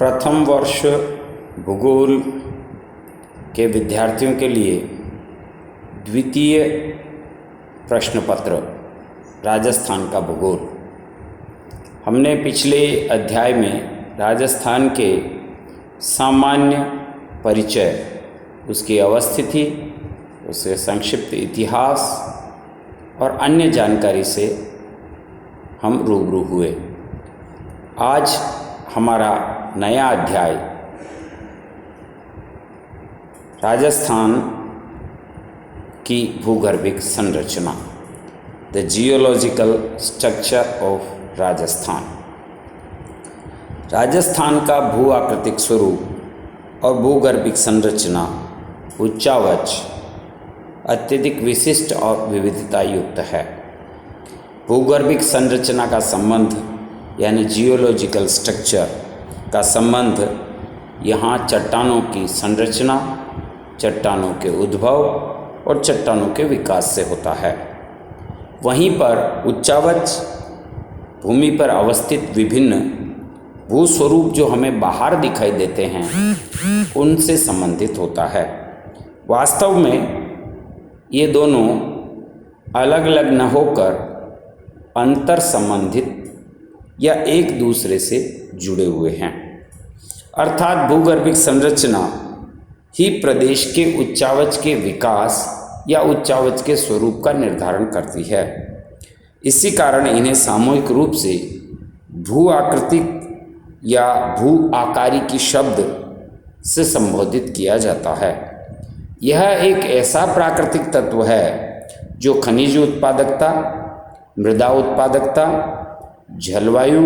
प्रथम वर्ष भूगोल के विद्यार्थियों के लिए द्वितीय प्रश्न पत्र राजस्थान का भूगोल। हमने पिछले अध्याय में राजस्थान के सामान्य परिचय, उसकी अवस्थिति, उसके संक्षिप्त इतिहास और अन्य जानकारी से हम रूबरू हुए। आज हमारा नया अध्याय राजस्थान की भूगर्भिक संरचना, the geological structure of Rajasthan. Rajasthan का भू आकृतिक स्वरूप और भूगर्भिक संरचना उच्चावच अत्यधिक विशिष्ट और विविधता युक्त है। भूगर्भिक संरचना का संबंध यानी जियोलॉजिकल स्ट्रक्चर का संबंध यहाँ चट्टानों की संरचना, चट्टानों के उद्भव और चट्टानों के विकास से होता है। वहीं पर उच्चावच भूमि पर अवस्थित विभिन्न भूस्वरूप जो हमें बाहर दिखाई देते हैं उनसे संबंधित होता है। वास्तव में ये दोनों अलग अलग न होकर अंतर संबंधित या एक दूसरे से जुड़े हुए हैं। अर्थात भूगर्भिक संरचना ही प्रदेश के उच्चावच के विकास या उच्चावच के स्वरूप का निर्धारण करती है। इसी कारण इन्हें सामूहिक रूप से भू आकृतिक या भू आकारिकी शब्द से संबोधित किया जाता है। यह एक ऐसा प्राकृतिक तत्व है जो खनिज उत्पादकता, मृदा उत्पादकता, जलवायु,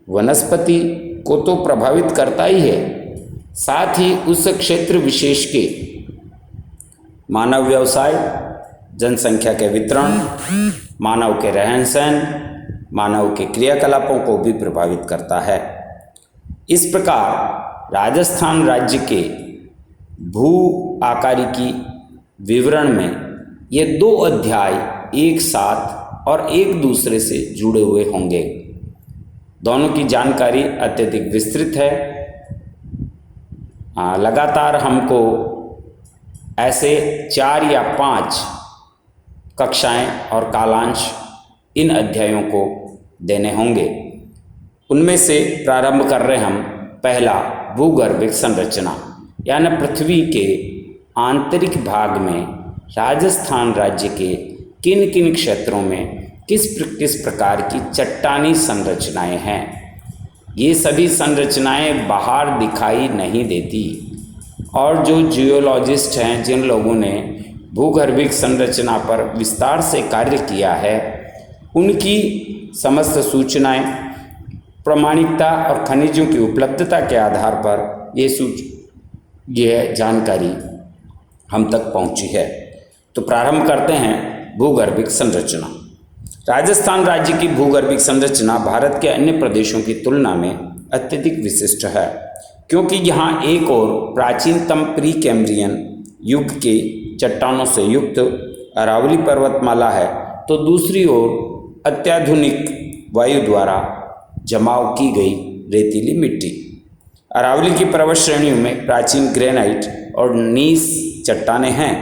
वनस्पति को तो प्रभावित करता ही है, साथ ही उस क्षेत्र विशेष के मानव व्यवसाय, जनसंख्या के वितरण, मानव के रहन सहन, मानव के क्रियाकलापों को भी प्रभावित करता है। इस प्रकार राजस्थान राज्य के भू आकारिकी विवरण में ये दो अध्याय एक साथ और एक दूसरे से जुड़े हुए होंगे। दोनों की जानकारी अत्यधिक विस्तृत है। लगातार हमको ऐसे 4 या 5 कक्षाएं और कालांश इन अध्यायों को देने होंगे। उनमें से प्रारंभ कर रहे हम पहला भूगर्भिक संरचना, यानी पृथ्वी के आंतरिक भाग में राजस्थान राज्य के किन किन क्षेत्रों में किस प्रकार की चट्टानी संरचनाएं हैं। ये सभी संरचनाएं बाहर दिखाई नहीं देती और जो जियोलॉजिस्ट हैं, जिन लोगों ने भूगर्भिक संरचना पर विस्तार से कार्य किया है, उनकी समस्त सूचनाएं प्रामाणिकता और खनिजों की उपलब्धता के आधार पर यह जानकारी हम तक पहुंची है। तो प्रारंभ करते हैं भूगर्भिक संरचना। राजस्थान राज्य की भूगर्भिक संरचना भारत के अन्य प्रदेशों की तुलना में अत्यधिक विशिष्ट है, क्योंकि यहाँ एक और प्राचीनतम प्री कैम्ब्रियन युग के चट्टानों से युक्त अरावली पर्वतमाला है, तो दूसरी ओर अत्याधुनिक वायु द्वारा जमाव की गई रेतीली मिट्टी। अरावली की पर्वत श्रेणियों में प्राचीन ग्रेनाइट और नीस चट्टानें हैं।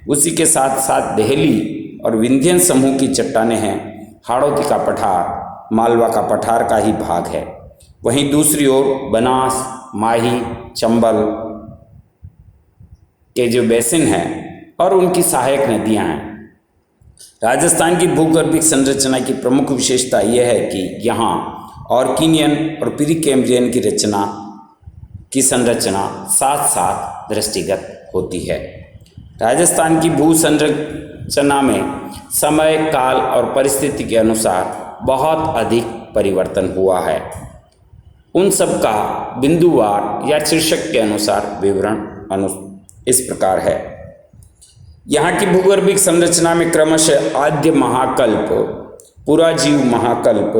उसी के साथ साथ देहली और विंध्यन समूह की चट्टानें हैं। हाड़ौती का पठार मालवा का पठार का ही भाग है। वहीं दूसरी ओर बनास, माही, चंबल के जो बेसिन हैं और उनकी सहायक नदियां हैं। राजस्थान की भूगर्भिक संरचना की प्रमुख विशेषता यह है कि यहाँ ऑर्किनियन और प्री कैम्ब्रियन की संरचना साथ साथ दृष्टिगत होती है। राजस्थान की भू संरचना में समय, काल और परिस्थिति के अनुसार बहुत अधिक परिवर्तन हुआ है। उन सब का बिंदुवार या शीर्षक के अनुसार विवरण इस प्रकार है। यहाँ की भूगर्भिक संरचना में क्रमशः आद्य महाकल्प, पुराजीव महाकल्प,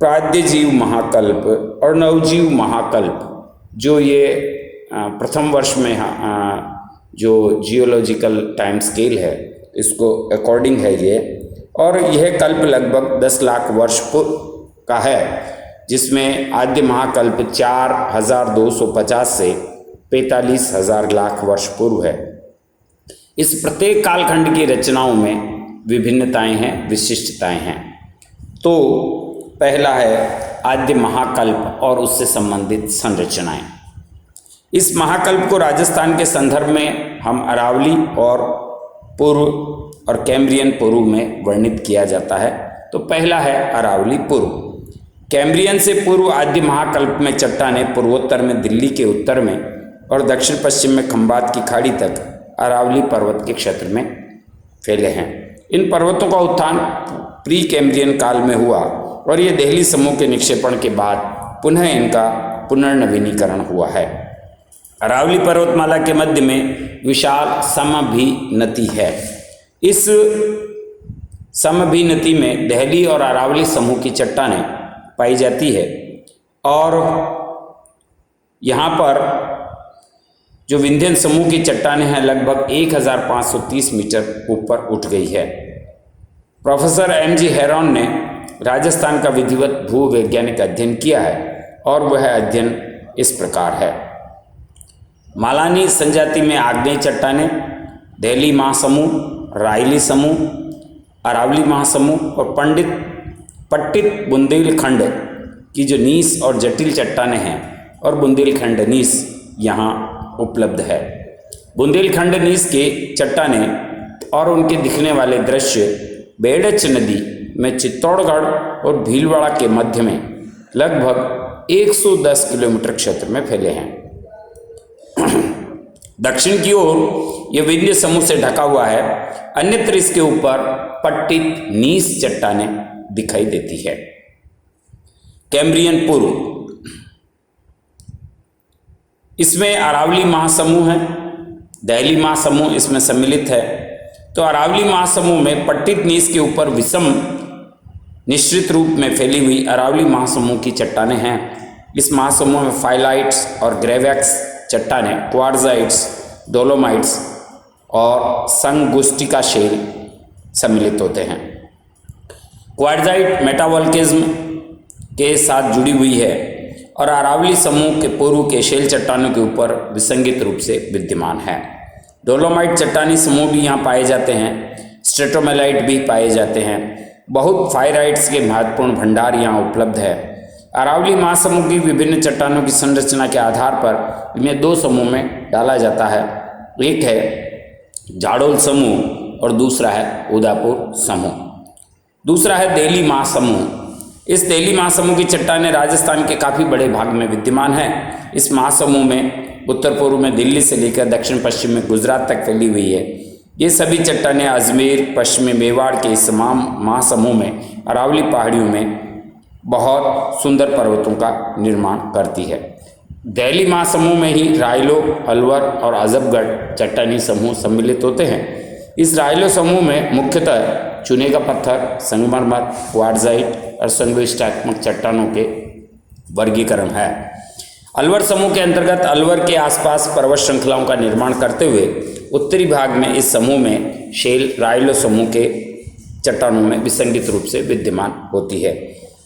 प्राद्यजीव महाकल्प और नवजीव महाकल्प, जो ये प्रथम वर्ष में जो जियोलॉजिकल टाइम स्केल है इसको अकॉर्डिंग है ये, और यह कल्प लगभग 10 लाख वर्ष का है, जिसमें आद्य महाकल्प 4250 से 45,000 लाख वर्ष पूर्व है। इस प्रत्येक कालखंड की रचनाओं में विभिन्नताएं हैं, विशिष्टताएं हैं। तो पहला है आद्य महाकल्प और उससे संबंधित संरचनाएं। इस महाकल्प को राजस्थान के संदर्भ में हम अरावली और पूर्व और कैम्ब्रियन पूर्व में वर्णित किया जाता है। तो पहला है अरावली पूर्व। कैम्ब्रियन से पूर्व आद्य महाकल्प में चट्टानें पूर्वोत्तर में दिल्ली के उत्तर में और दक्षिण पश्चिम में खंबात की खाड़ी तक अरावली पर्वत के क्षेत्र में फैले हैं। इन पर्वतों का उत्थान प्री कैम्ब्रियन काल में हुआ और ये देहली समूह के निक्षेपण के बाद पुनः इनका पुनर्नवीनीकरण हुआ है। अरावली पर्वतमाला के मध्य में विशाल समभिनति है। इस समभिनति में देहली और अरावली समूह की चट्टानें पाई जाती है और यहाँ पर जो विंध्यन समूह की चट्टानें हैं लगभग 1530 मीटर ऊपर उठ गई है। Professor M.G. हेरॉन ने राजस्थान का विधिवत भूवैज्ञानिक अध्ययन किया है और वह अध्ययन इस प्रकार है। मालानी संजाति में आग्नेय चट्टानें, देहली महासमूह, रायली समूह, अरावली महासमूह और पट्टित बुंदेलखंड की जो नीस और जटिल चट्टानें हैं और बुंदेलखंड नीस यहाँ उपलब्ध है। बुंदेलखंड नीस के चट्टानें और उनके दिखने वाले दृश्य बेड़च नदी में चित्तौड़गढ़ और भीलवाड़ा के मध्य में लगभग 110 किलोमीटर क्षेत्र में फैले हैं। दक्षिण की ओर यह विंध्य समूह से ढका हुआ है, अन्यत्र इसके ऊपर पट्टित नीस चट्टानें दिखाई देती है। कैम्ब्रियन पूर्व, इसमें अरावली महासमूह है, देहली महासमूह इसमें सम्मिलित है। तो अरावली महासमूह में पट्टित नीस के ऊपर विषम निश्चित रूप में फैली हुई अरावली महासमूह की चट्टानें हैं। इस महासमूह में फाइलाइट्स और ग्रेवैक्स चट्टानें, क्वार्ट्जाइट्स, डोलोमाइट्स और संगुस्टिका शेल सम्मिलित होते हैं। क्वार्ट्जाइट मेटावॉल्केज्म के साथ जुड़ी हुई है और अरावली समूह के पूर्व के शेल चट्टानों के ऊपर विसंगित रूप से विद्यमान है। डोलोमाइट चट्टानी समूह भी यहाँ पाए जाते हैं, स्ट्रेटोमेलाइट भी पाए जाते हैं। बहुत फाइराइट्स के महत्वपूर्ण भंडार यहाँ उपलब्ध है। अरावली महासमूह की विभिन्न चट्टानों की संरचना के आधार पर इन्हें दो समूह में डाला जाता है। एक है जाडोल समूह और दूसरा है उदयपुर समूह। दूसरा है देहली महासमूह। इस देहली महासमूह की चट्टानें राजस्थान के काफ़ी बड़े भाग में विद्यमान है। इस महासमूह में उत्तर पूर्व में दिल्ली से लेकर दक्षिण पश्चिम में गुजरात तक फैली हुई है। ये सभी चट्टानें अजमेर, पश्चिमी मेवाड़ के इस महासमूह में अरावली पहाड़ियों में बहुत सुंदर पर्वतों का निर्माण करती है। देहली महासमूह में ही रायलो, अलवर और अजबगढ़ चट्टानी समूह सम्मिलित होते हैं। इस रायलो समूह में मुख्यतः चूने का पत्थर, संगमरमर, क्वार्ट्जाइट और संगोष्ठात्मक चट्टानों के वर्गीकरण है। अलवर समूह के अंतर्गत अलवर के आसपास पर्वत श्रृंखलाओं का निर्माण करते हुए उत्तरी भाग में इस समूह में शेल रायलो समूह के चट्टानों में विसंगित रूप से विद्यमान होती है।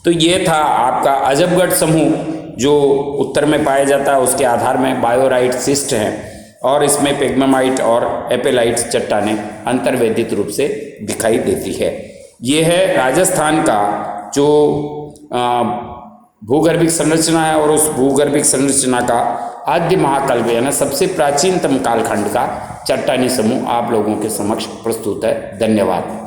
तो ये था आपका अजबगढ़ समूह जो उत्तर में पाया जाता है। उसके आधार में बायोराइट सिस्ट हैं और इसमें पेग्मामाइट और एपेलाइट चट्टानें अंतर्वेदित रूप से दिखाई देती है। ये है राजस्थान का जो भूगर्भिक संरचना है और उस भूगर्भिक संरचना का आद्य महाकल्प यानी सबसे प्राचीनतम कालखंड का चट्टानी समूह आप लोगों के समक्ष प्रस्तुत है। धन्यवाद।